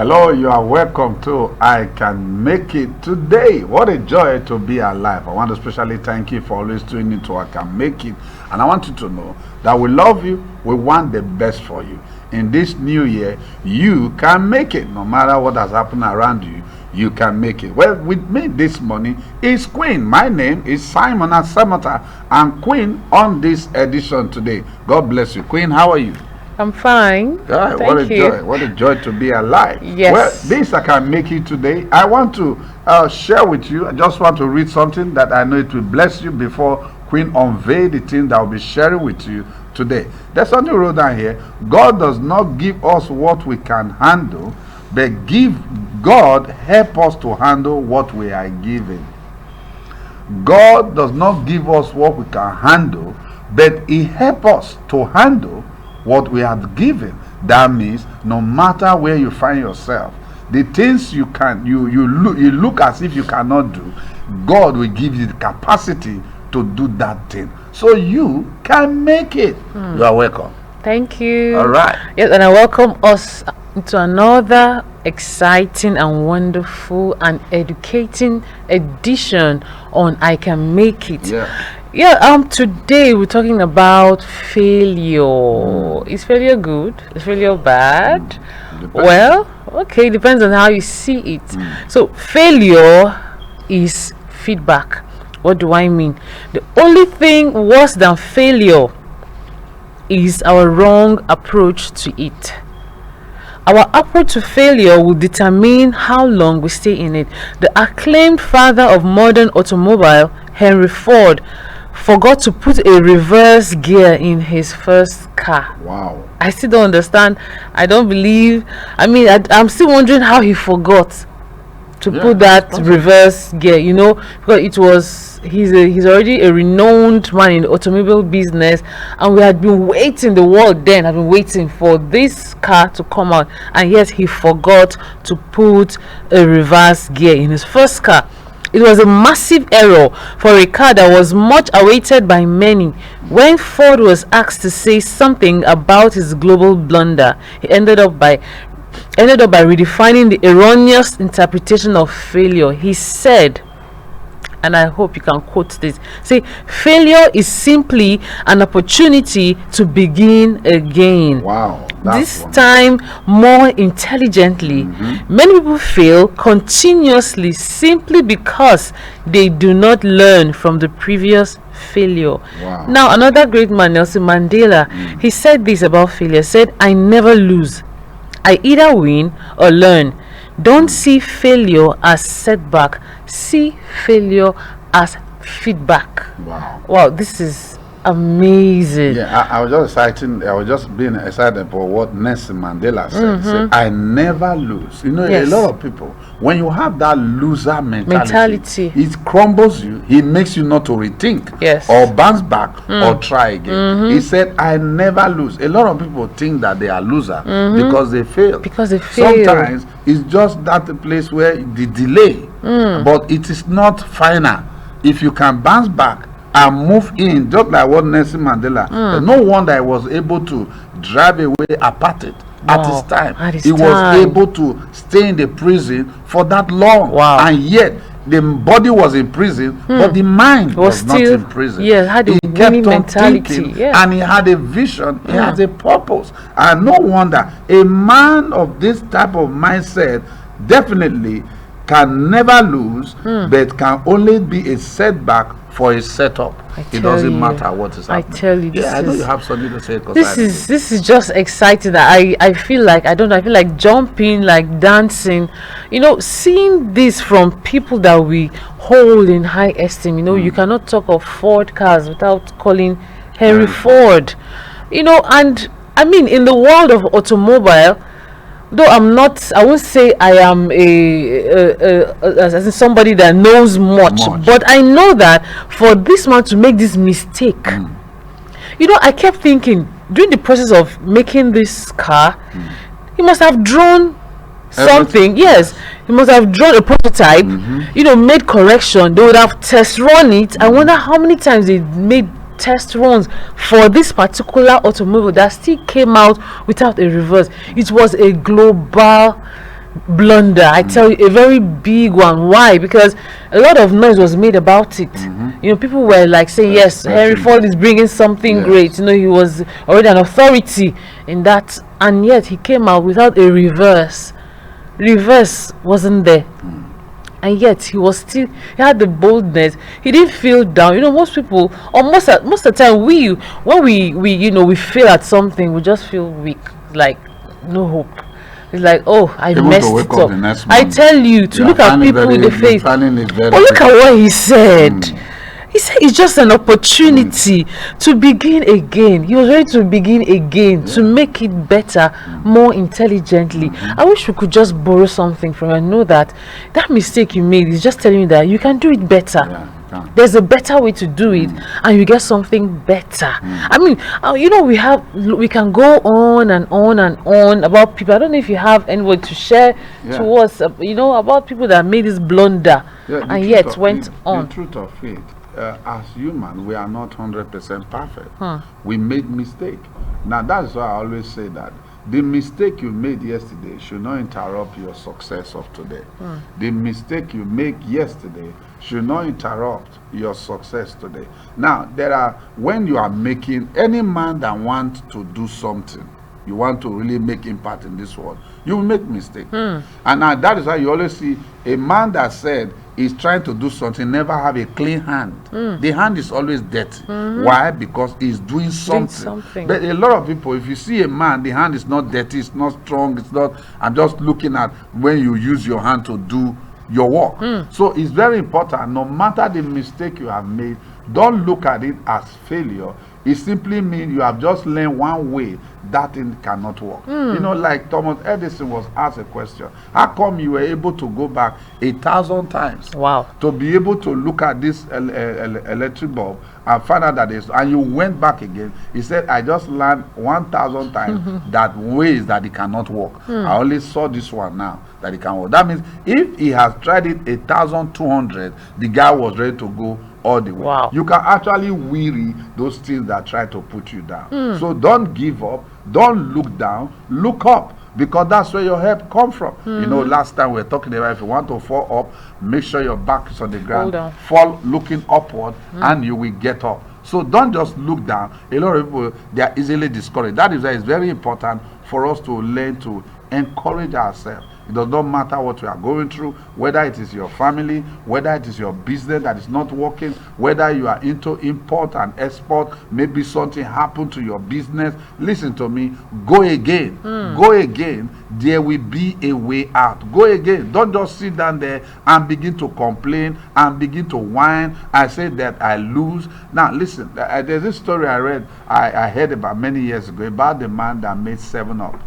Hello, you are welcome to I Can Make It today. What a joy to be alive. I want to especially thank you for always tuning into I Can Make It. And I want you to know that we love you. We want the best for you. In this new year, you can make it. No matter what has happened around you, you can make it. Well, with me this morning is Queen. My name is Simon Asamata. I'm Queen on this edition today. God bless you. Queen, how are you? I'm fine. Yeah, what a joy. What a joy to be alive. Yes. Well, this I can make it today. I want to share with you. I just want to read something that I know it will bless you before Queen unveil the thing that I'll be sharing with you today. There's something wrote down here. God does not give us what we can handle, but God help us to handle what we are given. God does not give us what we can handle, but He help us to handle what we have given. That means no matter where you find yourself, the things you look as if you cannot do, God will give you the capacity to do that thing, so you can make it. You are welcome. Thank you. All right. Yes, and I welcome us to another exciting and wonderful and educating edition on I Can Make It. Today we're talking about failure. Is failure good? Is failure bad? Depends. Well, okay, depends on how you see it. So failure is feedback. What do I mean? The only thing worse than failure is our wrong approach to it. Our approach to failure will determine how long we stay in it. The acclaimed father of modern automobile, Henry Ford, forgot to put a reverse gear in his first car. Wow. I still don't understand. I don't believe. I'm still wondering how he forgot to put that reverse gear, because he's already a renowned man in the automobile business, and we had been waiting, the world then had been waiting for this car to come out, and yet he forgot to put a reverse gear in his first car. It was a massive error for a car that was much awaited by many. When Ford was asked to say something about his global blunder, he ended up by redefining the erroneous interpretation of failure. He said, and I hope you can quote this, say, failure is simply an opportunity to begin again. Wow. This time more intelligently. Many people fail continuously simply because they do not learn from the previous failure. Wow. Now, another great man, Nelson Mandela, he said this about failure, said, I never lose. I either win or learn. Don't see failure as setback. See failure as feedback. Wow, this is amazing. Yeah, I was just excited. I was just being excited for what Nelson Mandela said. He said, I never lose. A lot of people, when you have that loser mentality, it crumbles you. It makes you not to rethink or bounce back or try again. He said, I never lose. A lot of people think that they are loser because they fail. Sometimes it's just that place where the delay, but it is not final. If you can bounce back and move in, just like what Nelson Mandela, no wonder he was able to drive away apartheid at his time. He was able to stay in the prison for that long, and yet the body was in prison, but the mind was not in prison. Had a he kept on thinking, mentality, and he had a vision, he had a purpose, and no wonder a man of this type of mindset definitely can never lose, but can only be a setback for a setup. It doesn't matter what is happening. I tell you, I know you have something to say. This is just exciting. I feel like I feel like jumping, like dancing. Seeing this from people that we hold in high esteem. You cannot talk of Ford cars without calling Henry Ford. And I mean, in the world of automobile, though I won't say I am as somebody that knows much, but I know that for this man to make this mistake, I kept thinking during the process of making this car, he must have drawn something. Yes, he must have drawn a prototype, made correction. They would have test run it. I wonder how many times they made test runs for this particular automobile that still came out without a reverse. It was a global blunder. I tell you, a very big one. Why? Because a lot of noise was made about it. You know, people were like saying, yes, Henry Ford is bringing something great. You know, he was already an authority in that, and yet he came out without a reverse. Reverse wasn't there. And yet he had the boldness. He didn't feel down. You know, most people, or most of the time, when we you know, we fail at something, we just feel weak, like no hope. It's like, oh, I messed it up. I tell you, to look at people in the face. But look at what he said. He said it's just an opportunity to begin again. He was ready to begin again, to make it better, more intelligently. I wish we could just borrow something from you and know that mistake you made is just telling you that you can do it better. There's a better way to do it, and you get something better. I mean, you know, we can go on and on and on about people. I don't know if you have anyone to share to us, you know, about people that made this blunder and yet went on. The truth of it. As human, we are not 100% perfect. We made mistake. Now that's why I always say that the mistake you made yesterday should not interrupt your success of today. The mistake you make yesterday should not interrupt your success today. Now when you are making, any man that wants to do something, you want to really make impact in this world, you will make mistake. And now that is why you always see a man that said he's trying to do something, never have a clean hand. The hand is always dirty. Why? Because he's doing something. But a lot of people, if you see a man, the hand is not dirty, it's not strong, it's not. I'm just looking at when you use your hand to do your work. So it's very important, no matter the mistake you have made, don't look at it as failure. It simply means you have just learned one way that thing cannot work. You know, like Thomas Edison was asked a question: how come you were able to go back 1,000 times? Wow. To be able to look at this electric bulb and find out that and you went back again. He said, I just learned 1,000 times that ways that it cannot work. I only saw this one now that it can work. That means if he has tried it 1,200, the guy was ready to go all the way. Wow. You can actually weary those things that try to put you down. So don't give up, don't look down, look up, because that's where your help comes from. You know, last time we were talking about if you want to fall up, make sure your back is on the ground, fall looking upward, and you will get up. So don't just look down. A lot of people, they are easily discouraged. That is why it's very important for us to learn to encourage ourselves. It does not matter what we are going through, whether it is your family, whether it is your business that is not working, whether you are into import and export, maybe something happened to your business. Listen to me, go again. Go again. There will be a way out. Go again. Don't just sit down there and begin to complain and begin to whine. I said that I lose. Now listen, there's this story I read, I heard about many years ago about the man that made 7-Up.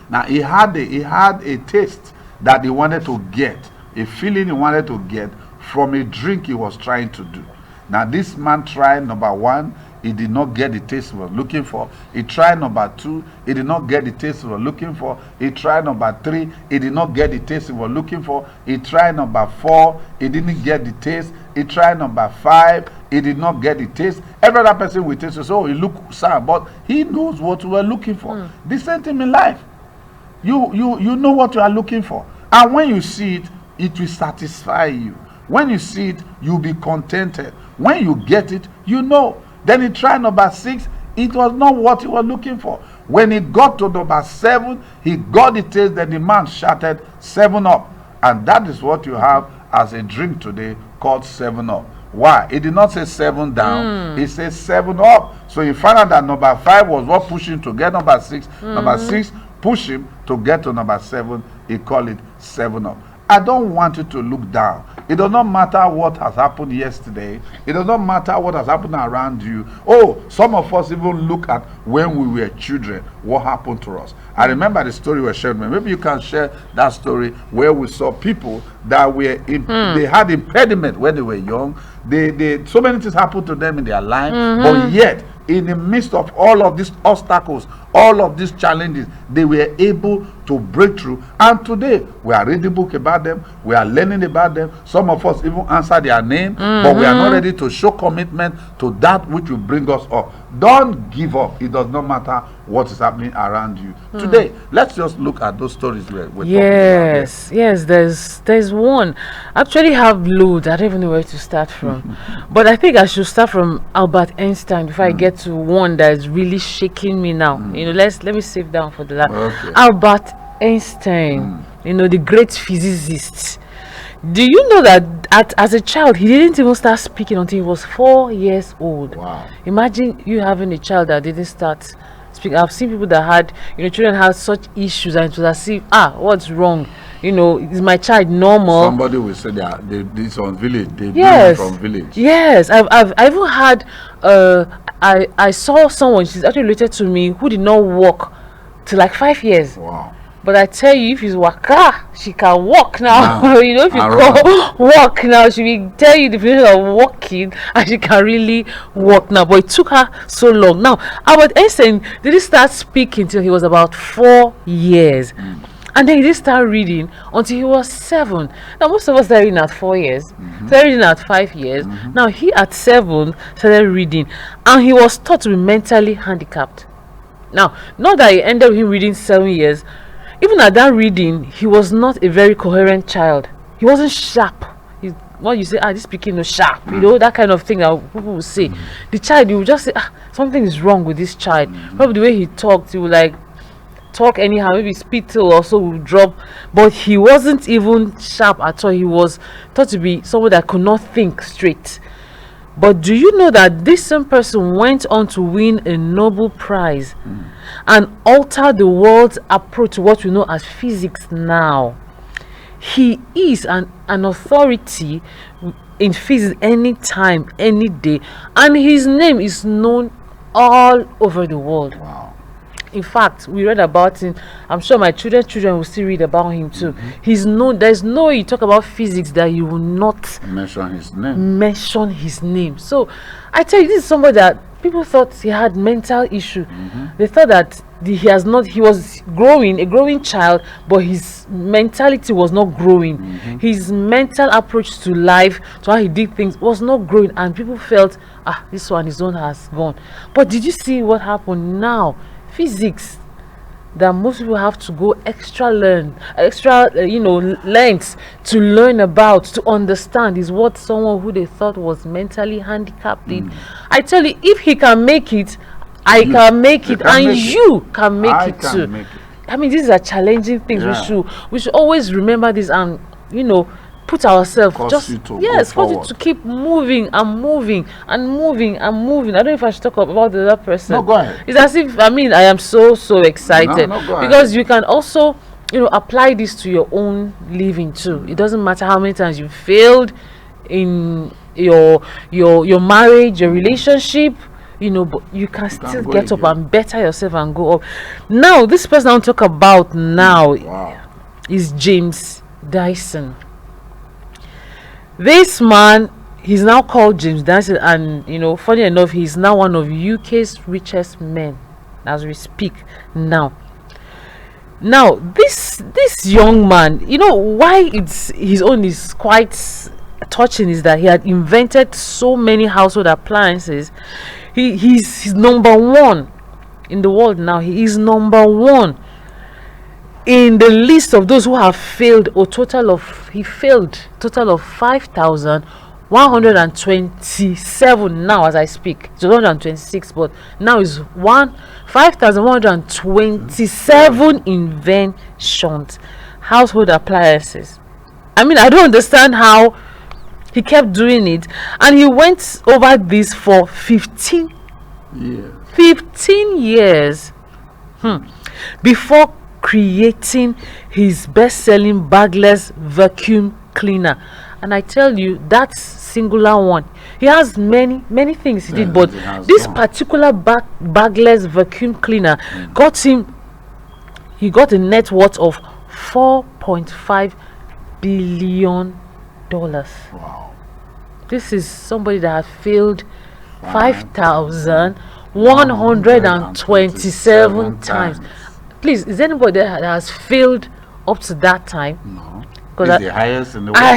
Now he had a taste that he wanted to get, a feeling he wanted to get from a drink he was trying to do. Now this man tried number 1, he did not get the taste he was looking for. He tried number 2, he did not get the taste he was looking for. He tried number 3, he did not get the taste he was looking for. He tried number 4, he didn't get the taste. He tried number 5, he did not get the taste. Every other person will taste, so he looked sad, but he knows what we were looking for. The same thing in life. You know what you are looking for, and when you see it, it will satisfy you. When you see it, you'll be contented. When you get it, you know. Then he tried number 6, it was not what he was looking for. When he got to number 7, he got the taste, that the man shouted 7-Up, and that is what you have as a drink today called 7-Up. Why? He did not say 7 down, he said 7-Up. So he found out that number 5 was what pushed him to get number 6. Number 6 push him to get to number 7. He called it 7-Up. I don't want you to look down. It does not matter what has happened yesterday. It does not matter what has happened around you. Oh, some of us even look at when we were children, what happened to us. I remember the story we shared. Maybe you can share that story where we saw people that were they had impediment when they were young. They so many things happened to them in their life, but yet in the midst of all of these obstacles, all of these challenges, they were able to break through. And today, we are reading book about them. We are learning about them. Some of us even answer their name, but we are not ready to show commitment to that which will bring us up. Don't give up. It does not matter what is happening around you. Today, let's just look at those stories we're talking about. Yes, there's one. I actually have loads. I don't even know where to start from. But I think I should start from Albert Einstein before I get to one that is really shaking me now. You know, let me save down for the last. Okay. Albert Einstein, you know, the great physicist. Do you know that as a child he didn't even start speaking until he was 4 years old? Wow. Imagine you having a child that didn't start speaking. I've seen people that had, you know, children had such issues and it was as if, what's wrong? You know, is my child normal? Somebody will say this on village. They Yes, from village. yes. I've even had I saw someone, she's actually related to me, who did not walk till like 5 years. Wow. But I tell you, if you waka, she can walk now. You know, if you Around. call walk now, she will tell you the definition of walking, and she can really walk now. But it took her so long. Now, Albert Einstein didn't start speaking till he was about 4 years. And then he didn't start reading until he was 7. Now, most of us started reading at 4 years, started reading at 5 years. Now, he at 7 started reading, and he was taught to be mentally handicapped. Now, not that he ended with him reading 7 years. Even at that reading, he was not a very coherent child. He wasn't sharp. What you say, this speaking no sharp, you know, that kind of thing that people will say. The child, you will just say, something is wrong with this child. Probably the way he talked, he would like talk anyhow, maybe spittle also will drop. But he wasn't even sharp at all. He was thought to be someone that could not think straight. But do you know that this same person went on to win a Nobel Prize and alter the world's approach to what we know as physics now? He is an authority in physics anytime, any day, and his name is known all over the world. Wow. In fact, we read about him. I'm sure my children will still read about him too. He's known. There's no way you talk about physics that you will not mention his name. So I tell you, this is somebody that people thought he had mental issue. They thought that he was growing, a growing child, but his mentality was not growing. His mental approach to life, to how he did things, was not growing, and people felt, this one, his own has gone. But did you see what happened now? Physics that most people have to go extra lengths to learn about, to understand, is what someone who they thought was mentally handicapped did. I tell you, if he can make it, I can make it, and you can make it too. I mean, these are challenging things. We should always remember this, and put ourselves to keep moving and moving and moving and moving. I don't know if I should talk about the other person. No, go ahead. It's as if, I am so excited because you can also apply this to your own living too. It doesn't matter how many times you failed in your marriage, your relationship, but you can still get up and better yourself and go up. Now, this person I want to talk about now is James Dyson. This man, he's now called James Dyson, and funny enough, he's now one of UK's richest men as we speak now. Now, this young man, why his own is quite touching is that he had invented so many household appliances. He's number one in the world now. He is number one in the list of those who have failed. He failed total of 5,127 now as I speak. It's 126, but now is 5,127 inventions, household appliances. I don't understand how he kept doing it, and he went over this for 15 years before creating his best-selling bagless vacuum cleaner. And I tell you, that singular one, he has many things he did, but this particular bagless vacuum cleaner got a net worth of $4.5 billion. Wow. This is somebody that had failed 5,000 127 times. Please, is anybody that has failed up to that time? No. It's the highest in the world. I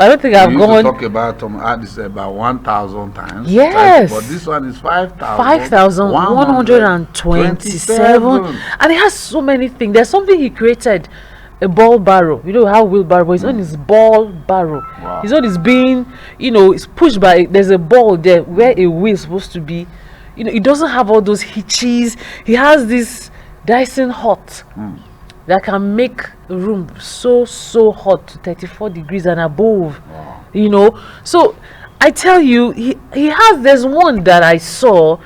don't think I've gone. To talk about about 1,000 times. Yes. But this one is 5,127. And it has so many things. There's something he created. A ball barrow. You know how wheelbarrow is on his ball barrow. Wow. His own is being, it's pushed by, there's a ball there where a wheel is supposed to be. It doesn't have all those hitches. He has this Dyson hot that can make a room so hot to 34 degrees and above. Wow. So I tell you, there's one that I saw,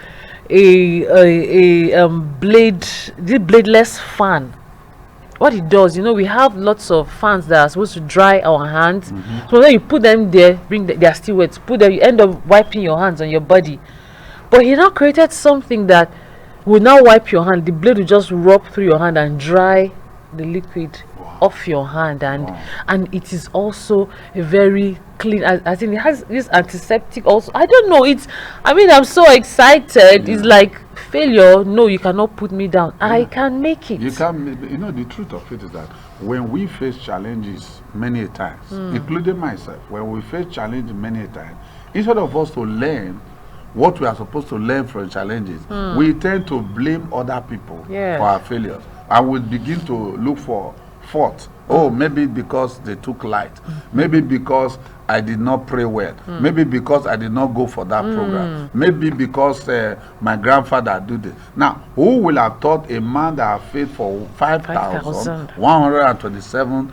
bladeless fan. What it does, we have lots of fans that are supposed to dry our hands. So then you put them there, they are still wet. Put them, you end up wiping your hands on your body. But he now created something that will now wipe your hand. The blade will just rub through your hand and dry the liquid off your hand, and it is also a very clean. I think it has this antiseptic also. I don't know. I'm so excited. It's like failure. No, you cannot put me down. I can make it. You can. The truth of it is that when we face challenges many times, including myself, when we face challenges many times, instead of us to learn what we are supposed to learn from challenges, we tend to blame other people for our failures, and we begin to look for fault. Oh, maybe because they took light, maybe because I did not pray well, maybe because I did not go for that program, maybe because my grandfather did it. Now, who will have thought a man that has failed for 5,127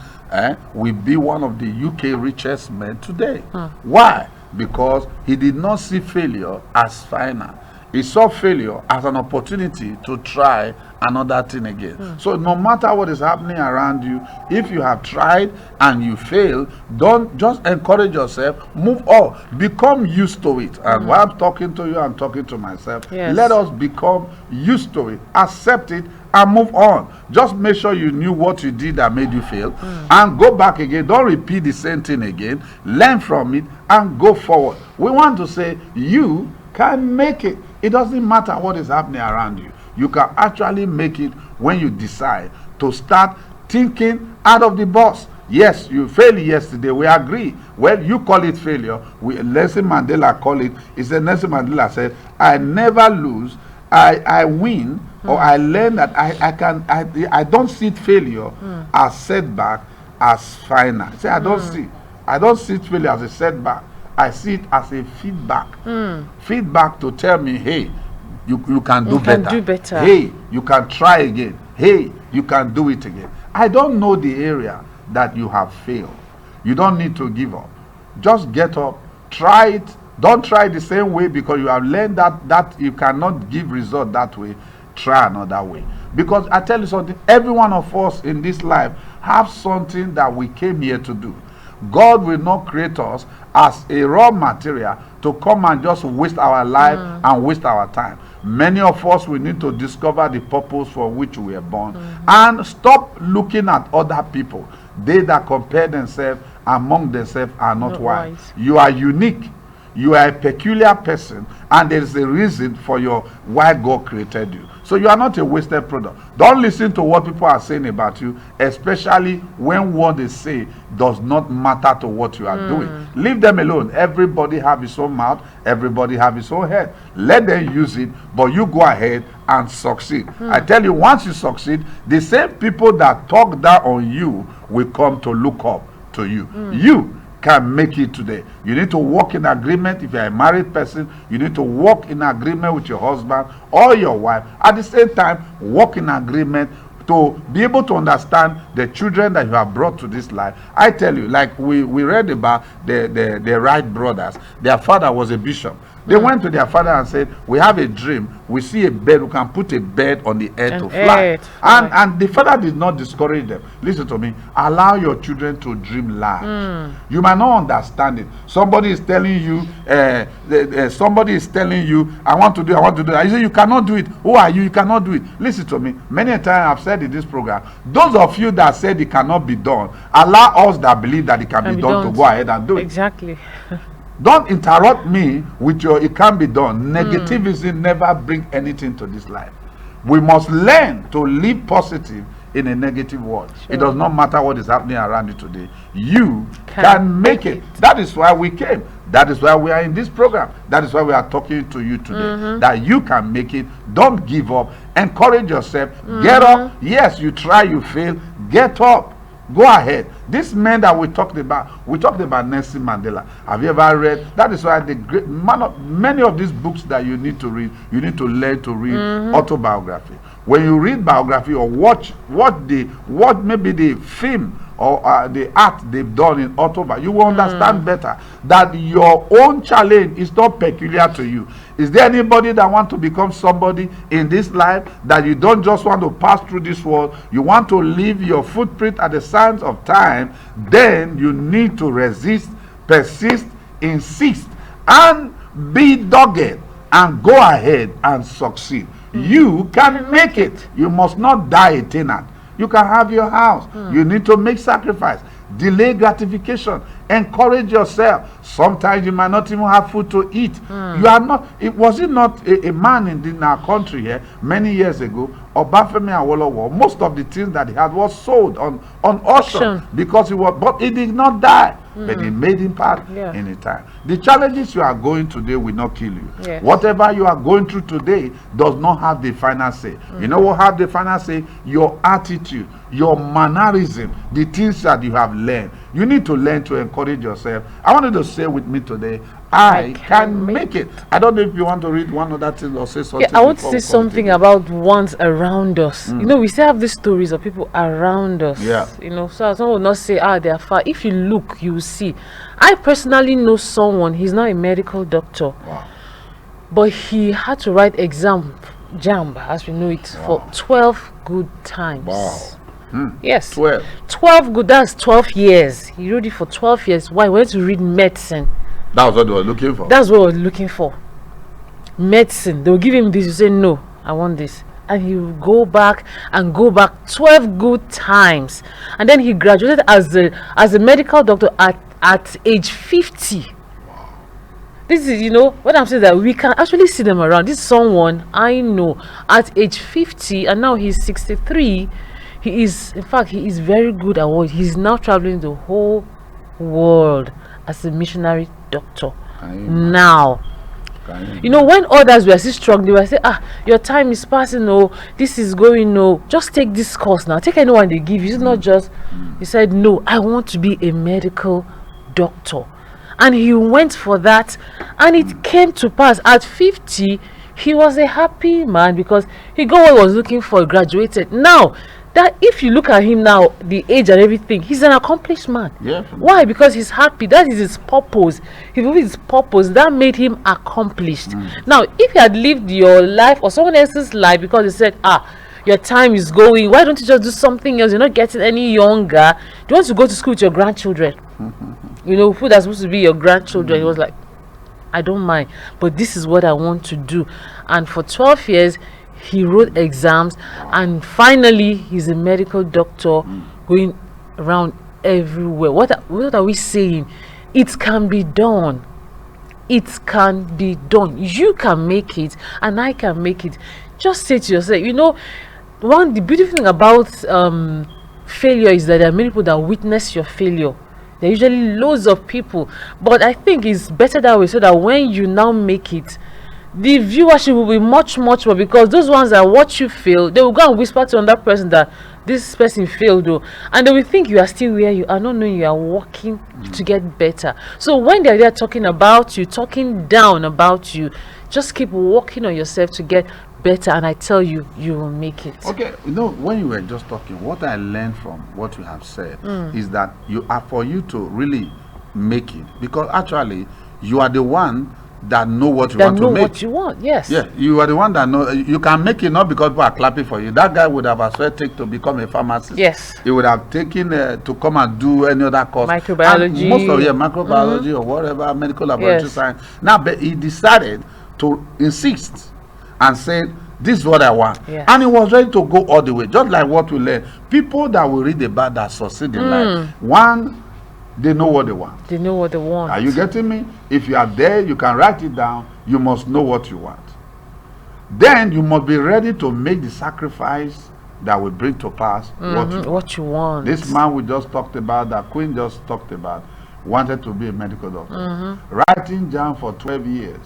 will be one of the UK richest men today? Why? Because he did not see failure as final. He saw failure as an opportunity to try another thing again. So no matter what is happening around you, if you have tried and you fail, don't just encourage yourself, move on, become used to it. And while I'm talking to you, I'm talking to myself. Let us become used to it, accept it, and move on. Just make sure you knew what you did that made you fail, and go back again. Don't repeat the same thing again. Learn from it and go forward. We want to say you can make it. It doesn't matter what is happening around you. You can actually make it when you decide to start thinking out of the box. Yes, you failed yesterday. We agree. Well, you call it failure. Nelson Mandela call it. Nelson Mandela said, "I never lose. I win, or I learn that I don't see failure as setback, as final." Say, I don't see failure as a setback. I see it as a feedback. Feedback to tell me, hey, you can do better. Hey, you can try again. Hey, you can do it again. I don't know the area that you have failed. You don't need to give up. Just get up, try it. Don't try the same way because you have learned that you cannot give result that way. Try another way. Because I tell you something, every one of us in this life have something that we came here to do. God will not create us as a raw material to come and just waste our life and waste our time. Many of us will need to discover the purpose for which we are born and stop looking at other people. They that compare themselves among themselves are not wise. You are unique. You are a peculiar person, and there is a reason for why God created you. So you are not a wasted product. Don't listen to what people are saying about you, especially when what they say does not matter to what you are doing. Leave them alone. Everybody have his own mouth. Everybody have his own head. Let them use it, but you go ahead and succeed. I tell you, once you succeed, the same people that talk down on you will come to look up to you. You can make it today. You need to walk in agreement. If you're a married person, you need to walk in agreement with your husband or your wife. At the same time, walk in agreement to be able to understand the children that you have brought to this life. I tell you, like we read about the Wright brothers. Their father was a bishop. They went to their father and said, we have a dream. We see a bird. We can put a bird on the air to fly. And the father did not discourage them. Listen to me. Allow your children to dream large. You might not understand it. Somebody is telling you, I want to do it. You say, you cannot do it. Who are you? You cannot do it. Listen to me. Many times I've said in this program, those of you that said it cannot be done, allow us that believe that it can be done to go ahead and do it. Exactly. Don't interrupt me with your "it can't be done." Negativism never bring anything to this life. We must learn to live positive in a negative world. Sure. It does not matter what is happening around you today. You can make it. That is why we came. That is why we are in this program. That is why we are talking to you today. That you can make it. Don't give up. Encourage yourself. Get up. Yes, you try, you fail. Get up. Go ahead. These men that we talked about Nelson Mandela. Have you ever read? That is why many of these books that you need to read, you need to learn to read autobiography. When you read biography or watch what maybe the film or the art they've done in autobiography, you will understand better that your own challenge is not peculiar to you. Is there anybody that want to become somebody in this life, that you don't just want to pass through this world, you want to leave your footprint at the sands of time? Then you need to resist, persist, insist, and be dogged, and go ahead and succeed. You can make it. You must not die a tenant. You can have your house. You need to make sacrifice. Delay gratification. Encourage yourself. Sometimes you might not even have food to eat. You are not. Was it not a man in our country here many years ago, Obafemi Awolowo? Most of the things that he had was sold on auction because but he did not die. But he made impact in a time. The challenges you are going today will not kill you. Yes. Whatever you are going through today does not have the final say. You know what have the final say? Your attitude, your mannerism, the things that you have learned. You need to learn to encourage yourself. I wanted to say with me today, I can make it. I don't know if you want to read one other thing or say something. I want to say something about ones around us. You know, we still have these stories of people around us. Yeah. You know, so someone will not say, they are far. If you look, you will see. I personally know someone, he's not a medical doctor. Wow. But he had to write JAMB, as we know it, for 12 good times. Wow. Yes. 12 good, that's 12 years. He wrote it for 12 years. Why? He went to read medicine. That was what they were looking for. That's what he was looking for. Medicine. They will give him this. You say, no, I want this. And he will go back 12 good times. And then he graduated as a medical doctor at age 50. Wow. This is, you know, what I'm saying, that we can actually see them around. This is someone I know at age 50, and now he's 63. He is very good at what he's now traveling the whole world as a missionary doctor. Now, you know, when others were still strong, they were saying, your time is passing, this is going, just take this course now, take anyone they give you. It's not just, he said, no, I want to be a medical doctor. And he went for that, and it came to pass. At 50, he was a happy man because he got what he was looking for, graduated. Now, that if you look at him now, the age and everything, he's an accomplished man. Yeah. Why? Because he's happy. That is his purpose. He fulfilled his purpose. That made him accomplished. Now, if you had lived your life or someone else's life because they said, your time is going, why don't you just do something else? You're not getting any younger. Do you want to go to school with your grandchildren? You know, who that's supposed to be your grandchildren? He was like, I don't mind, but this is what I want to do. And for 12 years, he wrote exams, and finally he's a medical doctor going around everywhere. What are we saying? It can be done. It can be done. You can make it, and I can make it. Just say to yourself, you know, the beautiful thing about failure is that there are many people that witness your failure. There are usually loads of people, but I think it's better that way, so that when you now make it, the viewership will be much more, because those ones that watch you fail, they will go and whisper to another person that this person failed though, and they will think you are still where you are, not knowing you are working to get better. So when they're there talking about you, talking down about you, just keep working on yourself to get better, and I tell you, you will make it. Okay, you know, when you were just talking, what I learned from what you have said is that you are, for you to really make it, because actually you are the one that know what you want to make. What you want, yes. Yeah, you are the one that know you can make it, not because people are clapping for you. That guy would have as well taken to become a pharmacist. Yes. He would have taken to come and do any other course. Microbiology. And most of microbiology or whatever, medical laboratory science. Now, but he decided to insist and said, this is what I want. Yes. And he was ready to go all the way, just like what we learned. People that will read about that succeed in life. One, they know what they want. They know what they want. Are you getting me? If you are there, you can write it down. You must know what you want. Then you must be ready to make the sacrifice that will bring to pass what you want. This man we just talked about, that Queen just talked about, wanted to be a medical doctor. Writing jam for 12 years.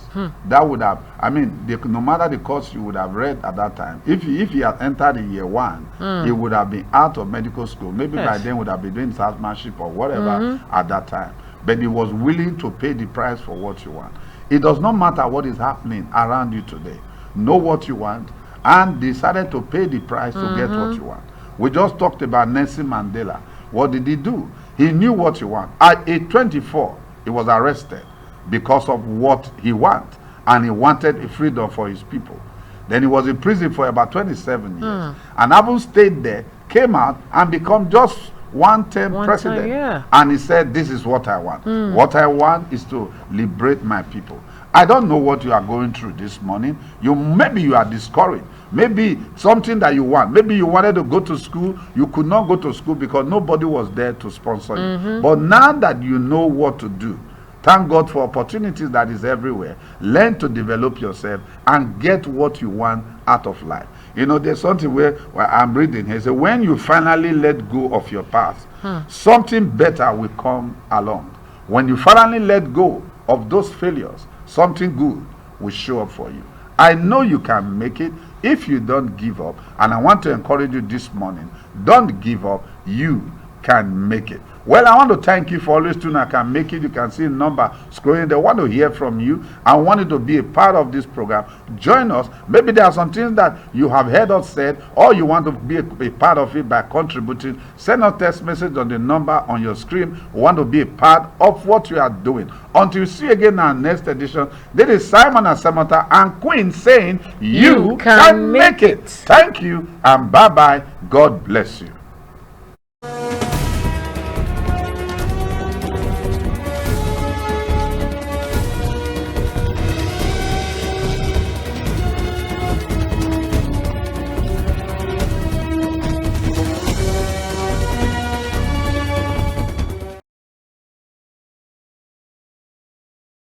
That would have, I mean, no matter the course you would have read at that time, if he had entered in year 1, he would have been out of medical school. Maybe by then would have been doing salesmanship or whatever at that time. But he was willing to pay the price for what you want. It does not matter what is happening around you today. Know what you want and decided to pay the price to get what you want. We just talked about Nelson Mandela. What did he do? He knew what he wanted. At age 24, he was arrested because of what he wanted, and he wanted a freedom for his people. Then he was in prison for about 27 years. And having stayed there, came out and become just one-term president. And he said, this is what I want. What I want is to liberate my people. I don't know what you are going through this morning. Maybe you are discouraged. Maybe something that you want. Maybe you wanted to go to school. You could not go to school because nobody was there to sponsor you. But now that you know what to do, thank God for opportunities that is everywhere. Learn to develop yourself and get what you want out of life. You know, there's something where I'm reading here. So when you finally let go of your past, something better will come along. When you finally let go of those failures, something good will show up for you. I know you can make it if you don't give up. And I want to encourage you this morning. Don't give up. You can make it. Well, I want to thank you for always tuning. I can make it. You can see the number scrolling there. I want to hear from you. I want you to be a part of this program. Join us. Maybe there are some things that you have heard us said, or you want to be a part of it by contributing. Send us text message on the number on your screen. We want to be a part of what you are doing. Until you see again in our next edition, this is Simon Asemota and Queen saying, you can make it. Thank you and bye-bye. God bless you.